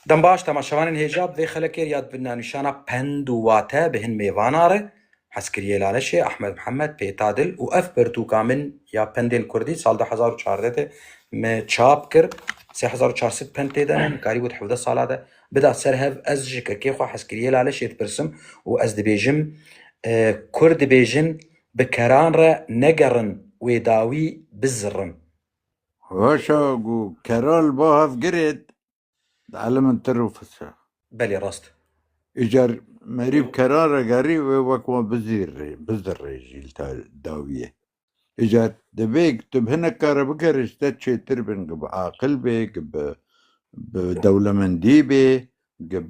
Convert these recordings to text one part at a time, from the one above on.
دەم باش تەماشەوانین هێژاب vê xelekê yad bi nîşana pend û wate bi hin mêvanan re hezkiriyê Laleşê Ehmed Mihemed Pêtadil û ev pirtûka min ya pendên Kurdî sal 2014 de me çap kir 3400 pend tê de ne karî bû 17 sala de bida ser hev ez ji kekê xwe hezkiriyê Laleşê dipirsim û ez dibêjim Kurd dibêjin bi keran re negerin wê dawî bizirin. Vaşa gu keral bahav giret علم تروفسا Belê rast. اجار مريب كرارة قري وكما بزر رجيل داوية اجار دبيك تب هنا كارا بكرش تتشي تربن قب عاقل بي قب بدولة مندي بي قب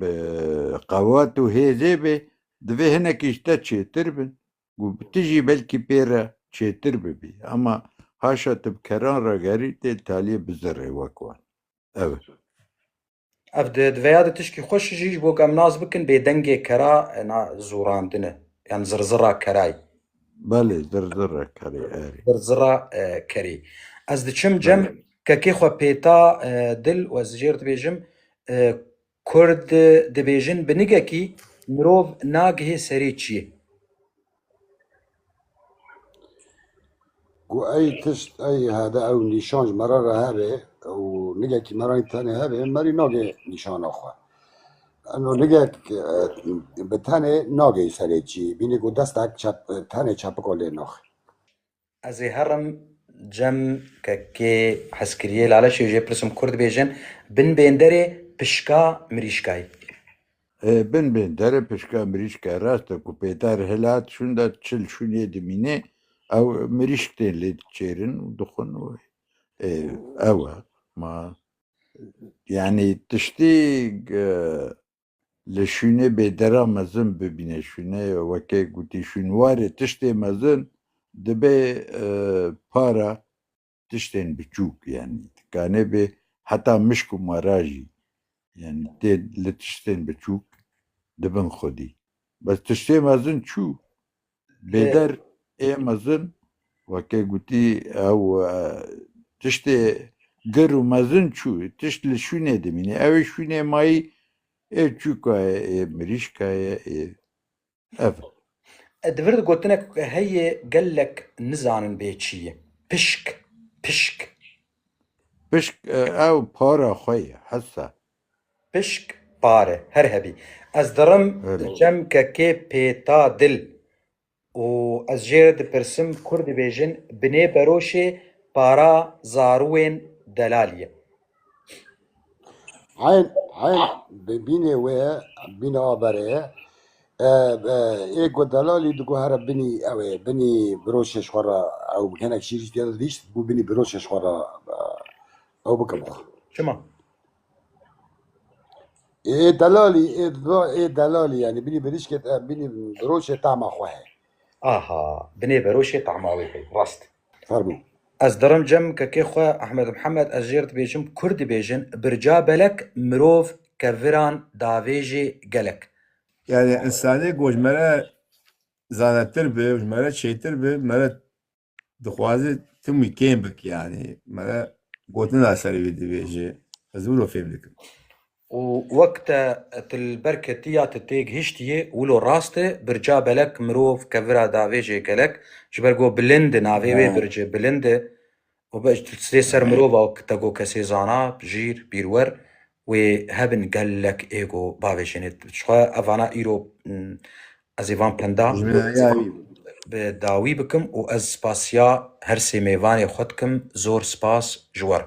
قوات وهيزي بي دبي هنا كيش تتشي تربن وبتجي بلكي بيرا تشي تربي بي اما هاشا تب كرارة قري تالي بزر وكوان اوه Ev divêya de tişkî xweş jî ji bo em naz bikin bê dengê kera zûrandine yan zirzira kerayî بله زرزرة كري آري zirzira kerî. Ez diçim cem kekê xwe pêta dil û ez jêr dibêjim Kurd dibêjin bi nigekî mirov nagihê serê çi ye. أي تشت أي هذا أو نيشان مرارة هذا أو نجاك مرارة ثانية هذا مري ناقي نيشان أخوه أنه نجاك بثاني ناقي سريتشي بيني قد دستك شاب ثاني شاب قولي نخ. Ez ê herim cem kekê hezkiriyê Laleşê jê pirsim Kurd dibêjin bin bênderê pişka mirîşkayî. بن داره پشکا مریشکا راست کو پیتار هلات شوندا چل شونی دمینه او مریشکتين لید چیرن و دخون و اوا ما يعني تشتي لشونه بدرا مزن ببینه شونه وكي قوتي شنواري تشتي مزن دبي بارا تشتين بچوك يعني كانه به حتى مشكو مراجي يعني لتشتين بچوك دبن خودی بس تشتی مازن چو بدر ای مازن وکه گوتی او تشتی گرو مازن چو تشت لشونه دمینه او شونه مایی ای چوکا ای مریشکا ای اف Divir gotinek heye gelek nizanin bê çi ye. Pişk pişk پشک او پارا خوی حسا pişk pare her hebî. Ez dirim cem kekê pêta dil û ez jê re dipirsim Kurd dibêjin binê beroşê para zarûên delalî ye. عين بيني ويا بيني أبرة إيه قد دلالي دقو هرب بني أو بني بروش شورا أو هناك شيء تيار ليش بو بني بروش شورا أو بكمخ. Çima? إيه دلالي إيه دلالي يعني بني بريش كت بني بروش طعم أخوه. Aha, binê beroşê tema wê heye rast. فرمي. Ez dirim cem kekê xwe Ehmed Mihemed ez jê re dibêjim Kurd dibêjin birca belek mirov keviran davê jê gelek. Yani insanê gojmere zanettir bi mere çêtir bi mere dixwaze tim wî kêm bik yani mere gotina serê wî dibêje ez wilo fêm dikim û wek te tilberketiya te tê gihîştiye wilo rast e birca belek mirov kevira davê jê gelek ji ber got bilind e navê wê birce bilind e û sê ser mirova te got kesê zana jîr bîrwer wê hebin gelek êgo bavê jînê xwe evana îro ez ê van penda bi dawî bikim û ez spasiya her sê mêvanê xwe dikim zor spas ji we re.